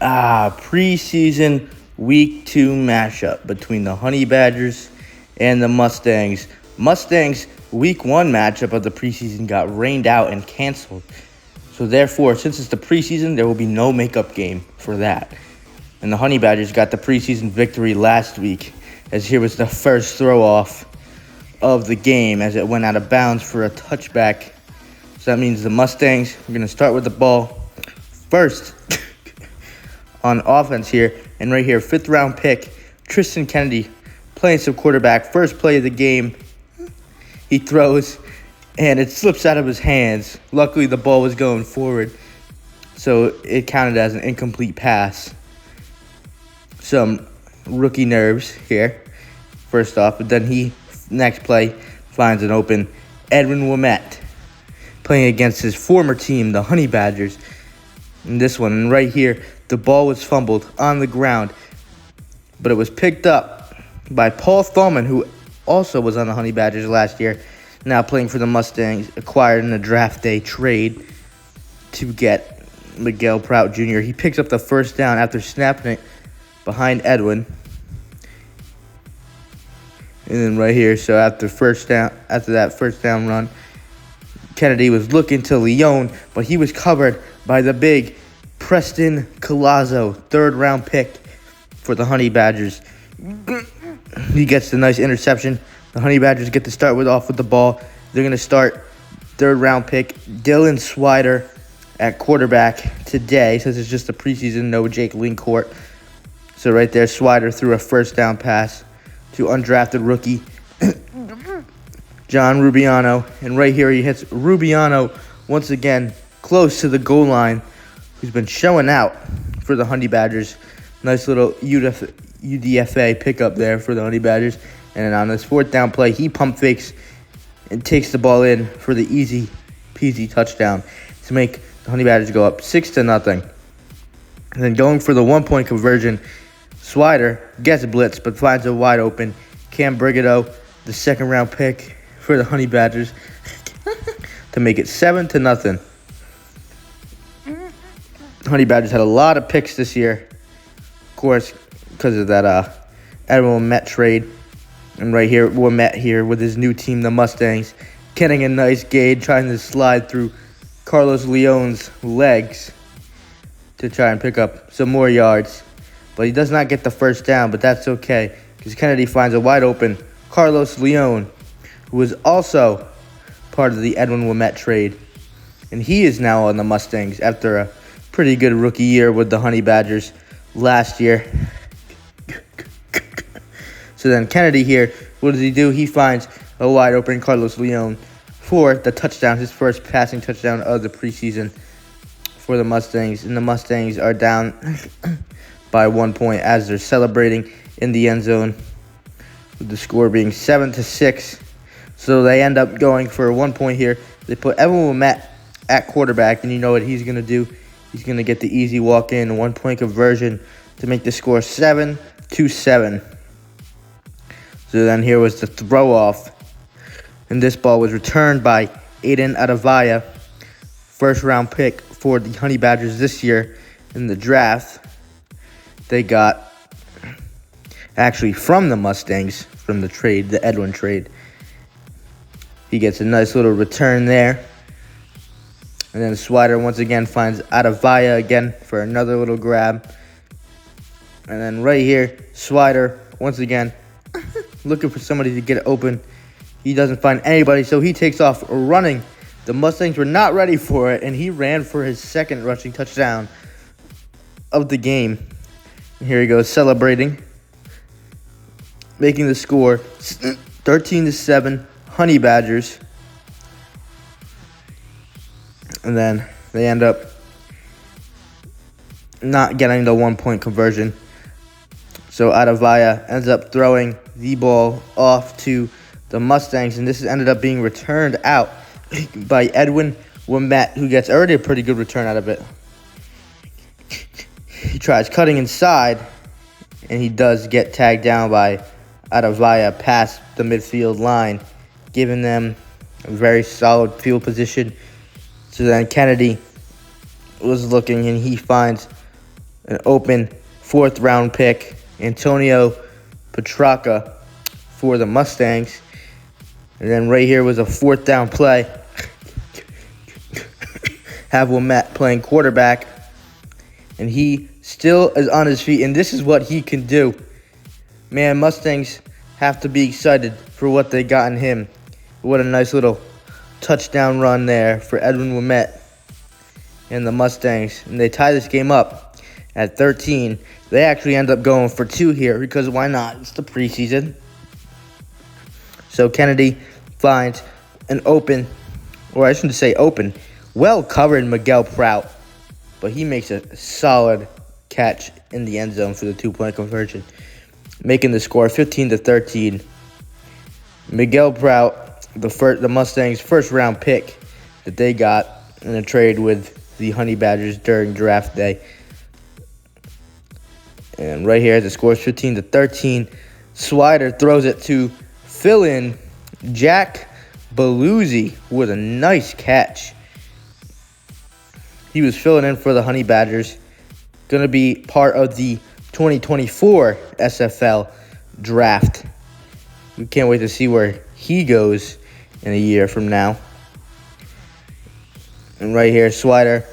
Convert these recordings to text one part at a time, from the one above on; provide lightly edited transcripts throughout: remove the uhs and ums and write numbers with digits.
Preseason week 2 matchup between the Honey Badgers and the Mustangs. Mustangs week 1 matchup of the preseason got rained out and canceled. So therefore, since it's the preseason, there will be no makeup game for that. And the Honey Badgers got the preseason victory last week, as here was the first throw-off of the game as it went out of bounds for a touchback. So that means the Mustangs are going to start with the ball first on offense here. And right here, 5th round pick, Tristan Kennedy, playing some quarterback. First play of the game, he throws, and it slips out of his hands. Luckily, the ball was going forward, so it counted as an incomplete pass. Some rookie nerves here, first off. But then next play, finds an open Edwin Ouimet, playing against his former team, the Honey Badgers. In this one, and right here, the ball was fumbled on the ground, but it was picked up by Paul Thalman, who also was on the Honey Badgers last year, now playing for the Mustangs, acquired in a draft day trade to get Miguel Prout Jr. He picks up the first down after snapping it behind Edwin. And then right here, so after that first down run, Kennedy was looking to Leon, but he was covered by the big Preston Collazo, 3rd round pick for the Honey Badgers. He gets the nice interception. The Honey Badgers get to start off with the ball. They're going to start 3rd round pick Dylan Swider at quarterback today, since it's just a preseason, no Jake Lincourt. So right there, Swider threw a first down pass to undrafted rookie John Rubiano. And right here, he hits Rubiano once again close to the goal line, who's been showing out for the Honey Badgers. Nice little UDFA pickup there for the Honey Badgers. And on this 4th down play, he pump fakes and takes the ball in for the easy peasy touchdown to make the Honey Badgers go up 6-0. And then going for the 1-point conversion, Swider gets blitzed but finds a wide open Cam Brigido, the 2nd round pick for the Honey Badgers, to make it 7-0. Honey Badgers had a lot of picks this year, of course, because of that Edwin Ouimet trade. And right here, Ouimet here with his new team, the Mustangs, getting a nice gauge, trying to slide through Carlos Leon's legs to try and pick up some more yards. But he does not get the first down, but that's okay, because Kennedy finds a wide open Carlos Leon, who was also part of the Edwin Ouimet trade. And he is now on the Mustangs after a pretty good rookie year with the Honey Badgers last year. So then Kennedy here, what does he do? He finds a wide open Carlos Leon for the touchdown, his first passing touchdown of the preseason for the Mustangs. And the Mustangs are down by 1 point as they're celebrating in the end zone, with the score being 7-6. So they end up going for 1 point here. They put Edwin Ouimet at quarterback, and you know what he's going to do. He's going to get the easy walk-in 1-point conversion to make the score 7-7. So then here was the throw-off, and this ball was returned by Aiden Adavaya, 1st round pick for the Honey Badgers this year in the draft. They got, actually from the Mustangs, from the trade, the Edwin trade. He gets a nice little return there. And then Swider once again finds Adavaya again for another little grab. And then right here, Swider once again looking for somebody to get open. He doesn't find anybody, so he takes off running. The Mustangs were not ready for it, and he ran for his 2nd rushing touchdown of the game. And here he goes, celebrating, making the score 13-7, Honey Badgers. And then they end up not getting the 1-point conversion. So Adavaya ends up throwing the ball off to the Mustangs, and this ended up being returned out by Edwin Ouimet, who gets already a pretty good return out of it. He tries cutting inside, and he does get tagged down by Adavaya past the midfield line, giving them a very solid field position. So then Kennedy was looking, and he finds an open 4th-round pick, Antonio Petrarca, for the Mustangs. And then right here was a 4th down play. Have Wilmette playing quarterback. And he still is on his feet, and this is what he can do. Man, Mustangs have to be excited for what they got in him. What a nice little touchdown run there for Edwin Wilmette and the Mustangs. And they tie this game up at 13. They actually end up going for 2 here because why not? It's the preseason. So Kennedy finds an open, or I shouldn't say open, well-covered Miguel Prout. But he makes a solid catch in the end zone for the 2-point conversion, making the score 15-13. Miguel Prout, the Mustangs' first-round pick that they got in a trade with the Honey Badgers during draft day. And right here, the score is 15-13. Swider throws it to fill-in Jack Beluzzi with a nice catch. He was filling in for the Honey Badgers. Going to be part of the 2024 SFL draft. We can't wait to see where he goes in a year from now. And right here, Swider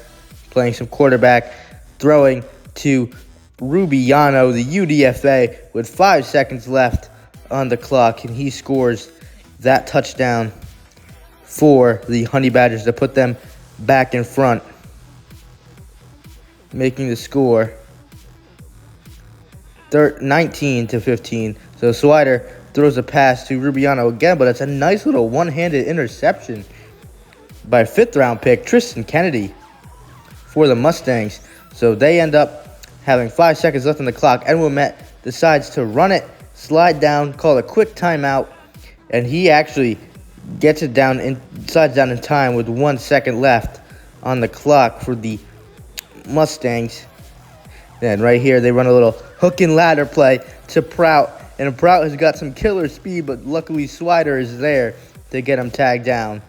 playing some quarterback, throwing to Rubiano, the UDFA, with 5 seconds left on the clock. And he scores that touchdown for the Honey Badgers to put them back in front, making the score 19-15. So Swider throws a pass to Rubiano again, but it's a nice little one-handed interception by 5th-round pick Tristan Kennedy for the Mustangs. So they end up having 5 seconds left on the clock. Edwin Wilmette decides to run it, slide down, call a quick timeout, and he actually gets it down and slides down in time with 1 second left on the clock for the Mustangs. Then right here, they run a little hook and ladder play to Prout. And Prout has got some killer speed, but luckily Swider is there to get him tagged down.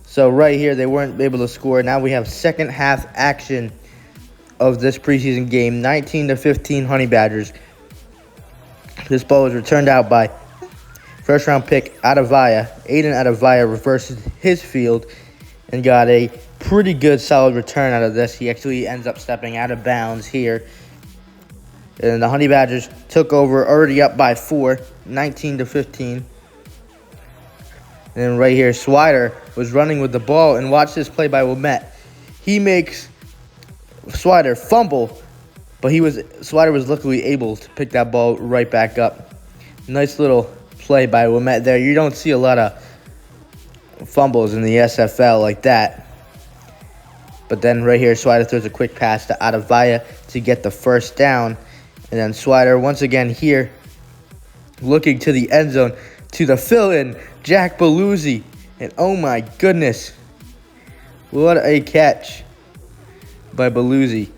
So right here, they weren't able to score. Now we have second half action of this preseason game. 19-15 Honey Badgers. This ball was returned out by first-round pick Adavaya. Aiden Adavaya reverses his field and got a pretty good solid return out of this. He actually ends up stepping out of bounds here. And the Honey Badgers took over, already up by 4, 19-15. And then right here, Swider was running with the ball, and watch this play by Wilmette. He makes Swider fumble, but Swider was luckily able to pick that ball right back up. Nice little play by Wilmette there. You don't see a lot of fumbles in the SFL like that. But then right here, Swider throws a quick pass to Adavaya to get the first down. And then Swider once again here, looking to the end zone, to the fill-in, Jack Beluzzi. And oh my goodness, what a catch by Beluzzi.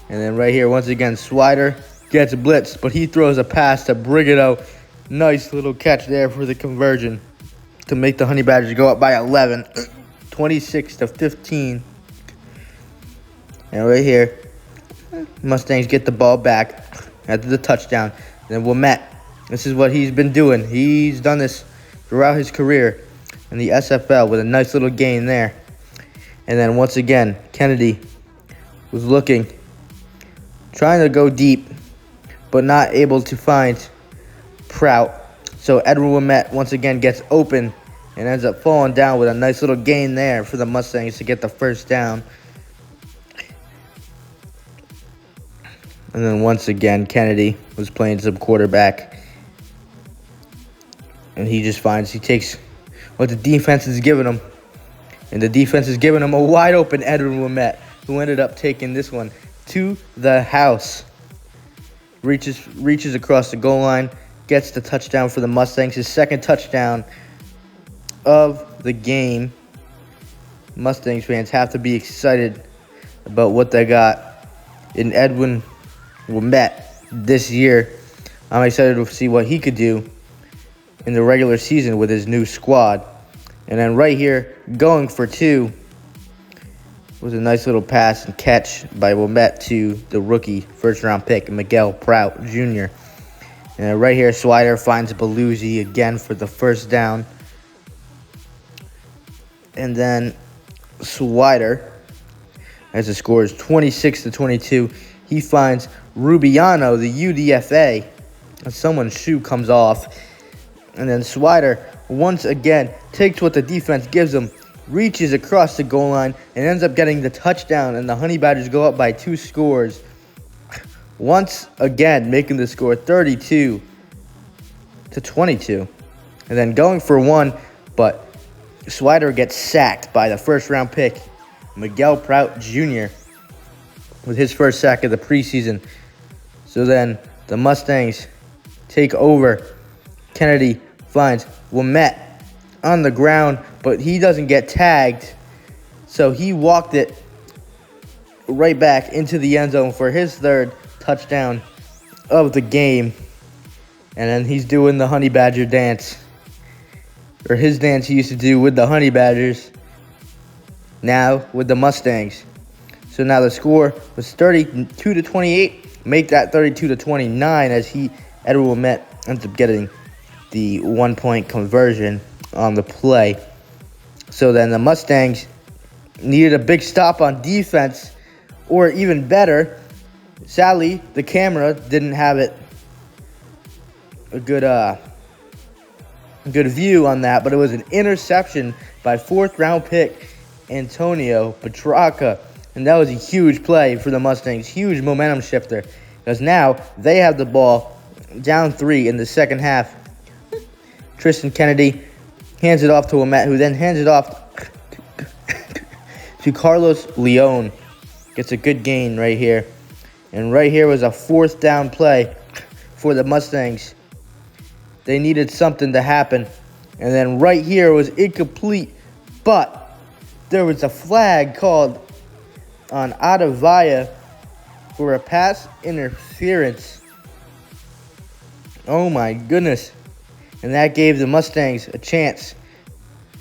And then right here, once again, Swider gets blitzed, but he throws a pass to Brigado. Nice little catch there for the conversion to make the Honey Badgers go up by 11, 26-15. And right here, Mustangs get the ball back after the touchdown. And then Wilmette, this is what he's been doing. He's done this throughout his career in the SFL with a nice little gain there. And then once again, Kennedy was looking, trying to go deep, but not able to find Prout. So Edwin Wilmette once again gets open and ends up falling down with a nice little gain there for the Mustangs to get the first down. And then once again, Kennedy was playing some quarterback. And he takes what the defense is giving him. And the defense is giving him a wide open Edwin Wilmette, who ended up taking this one to the house. Reaches across the goal line, gets the touchdown for the Mustangs, his second touchdown of the game. Mustangs fans have to be excited about what they got in Edwin Wilmette this year. I'm excited to see what he could do in the regular season with his new squad. And then right here, going for 2 was a nice little pass and catch by Wilmette to the rookie first-round pick, Miguel Prout Jr. And right here, Swider finds Belusi again for the first down. And then Swider, as the score is 26-22, he finds Rubiano, the UDFA, and someone's shoe comes off. And then Swider, once again, takes what the defense gives him, reaches across the goal line, and ends up getting the touchdown, and the Honey Badgers go up by 2 scores. Once again, making the score 32-22. And then going for one, but Swider gets sacked by the first-round pick, Miguel Prout Jr., with his first sack of the preseason. So then the Mustangs take over. Kennedy finds Wilmette on the ground, but he doesn't get tagged. So he walked it right back into the end zone for his third touchdown of the game. And then he's doing the Honey Badger dance, or his dance he used to do with the Honey Badgers, now with the Mustangs. So now the score was 32-28. Make that 32-29 as Edward Wilmette ends up getting the 1-point conversion on the play. So then the Mustangs needed a big stop on defense, or even better, sadly, the camera didn't have a good view on that, but it was an interception by 4th-round pick Antonio Petrarca, and that was a huge play for the Mustangs, huge momentum shifter, because now they have the ball down 3 in the second half. Tristan Kennedy hands it off to Wilmette, who then hands it off to Carlos Leon. Gets a good gain right here. And right here was a 4th down play for the Mustangs. They needed something to happen. And then right here was incomplete, but there was a flag called on Adavaya for a pass interference. Oh my goodness. And that gave the Mustangs a chance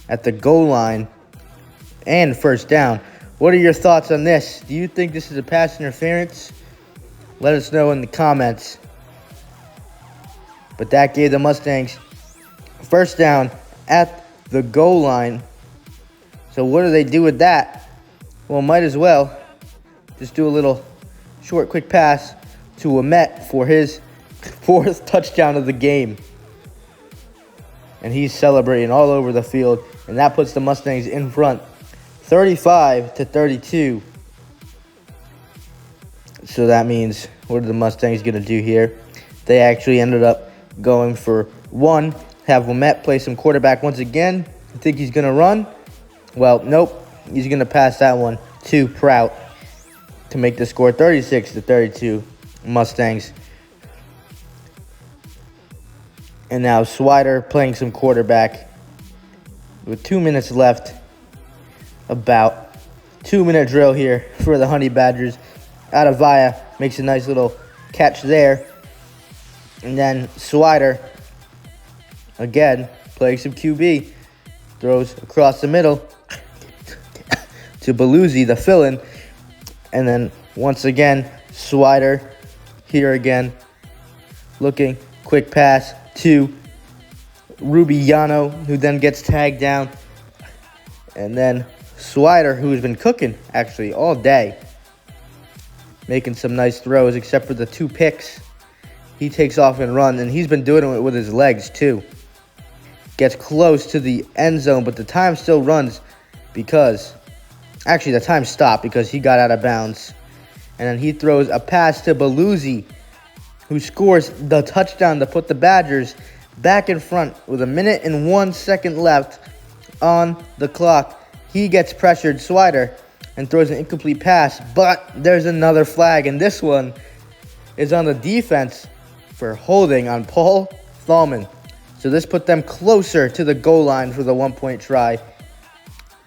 at the goal line and first down. What are your thoughts on this? Do you think this is a pass interference? Let us know in the comments. But that gave the Mustangs first down at the goal line. So what do they do with that? Well, might as well just do a little short, quick pass to Wilmette for his 4th touchdown of the game. And he's celebrating all over the field, and that puts the Mustangs in front, 35-32. So that means, what are the Mustangs going to do here? They actually ended up going for 1, have Wilmette play some quarterback once again. I think he's going to run. Well, nope. He's going to pass that one to Prout to make the score 36-32 Mustangs. And now Swider playing some quarterback with 2 minutes left. About 2-minute drill here for the Honey Badgers. Adavaya makes a nice little catch there. And then Swider, again, playing some QB. Throws across the middle to Belusi, the fill-in. And then once again, Swider here again. Looking, quick pass to Rubiano, who then gets tagged down. And then Swider, who has been cooking actually all day, making some nice throws except for the 2 picks. He takes off and runs, and he's been doing it with his legs too. Gets close to the end zone, but the time still runs because, actually the time stopped because he got out of bounds. And then he throws a pass to Belusi, who scores the touchdown to put the Badgers back in front with 1 minute and 1 second left on the clock. He gets pressured, Swider, and throws an incomplete pass, but there's another flag, and this one is on the defense for holding on Paul Thalman. So this put them closer to the goal line for the 1-point try.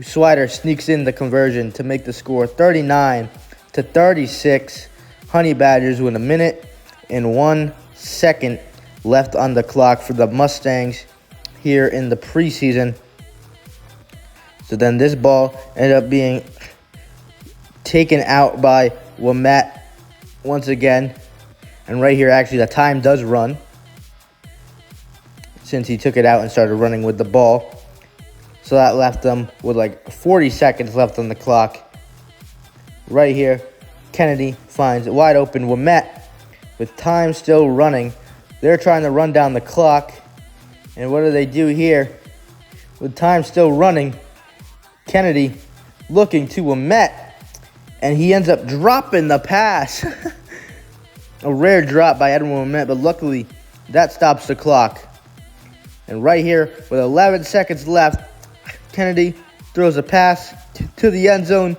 Swider sneaks in the conversion to make the score 39-36. Honey Badgers with 1 minute and 1 second left on the clock for the Mustangs here in the preseason. So then this ball ended up being taken out by Wimette once again. And right here, actually, the time does run, since he took it out and started running with the ball. So that left them with like 40 seconds left on the clock. Right here, Kennedy finds it wide open. Wimette, with time still running. They're trying to run down the clock. And what do they do here? With time still running, Kennedy looking to Wimette. And he ends up dropping the pass. A rare drop by Edwin Wimette, but luckily that stops the clock. And right here, with 11 seconds left, Kennedy throws a pass to the end zone.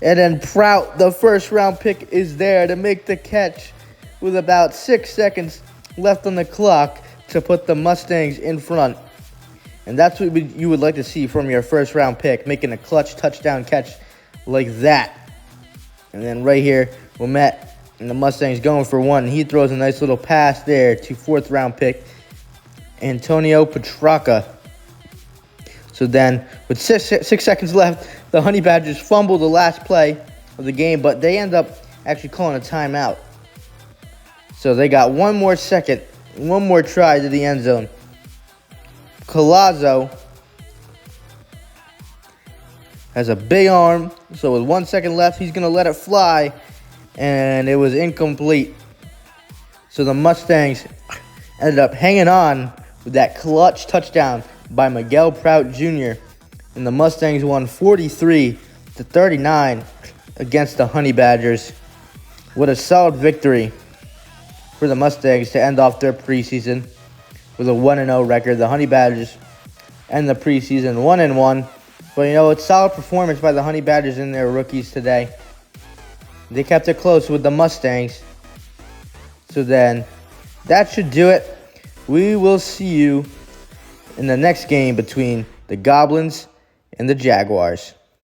And then Prout, the first-round pick, is there to make the catch with about 6 seconds left on the clock to put the Mustangs in front. And that's what you would like to see from your first-round pick, making a clutch touchdown catch like that. And then right here, Wimette and the Mustangs going for one. He throws a nice little pass there to fourth-round pick Antonio Petrarca. So then, with six seconds left, the Honey Badgers fumble the last play of the game, but they end up actually calling a timeout. So they got one more second, one more try to the end zone. Collazo has a big arm, so with 1 second left, he's going to let it fly, and it was incomplete. So the Mustangs ended up hanging on with that clutch touchdown by Miguel Prout Jr. And the Mustangs won 43-39 against the Honey Badgers. What a solid victory for the Mustangs to end off their preseason with a 1-0 record. The Honey Badgers end the preseason 1-1. But, you know, it's solid performance by the Honey Badgers and their rookies today. They kept it close with the Mustangs. So then, that should do it. We will see you in the next game between the Goblins and the Jaguars.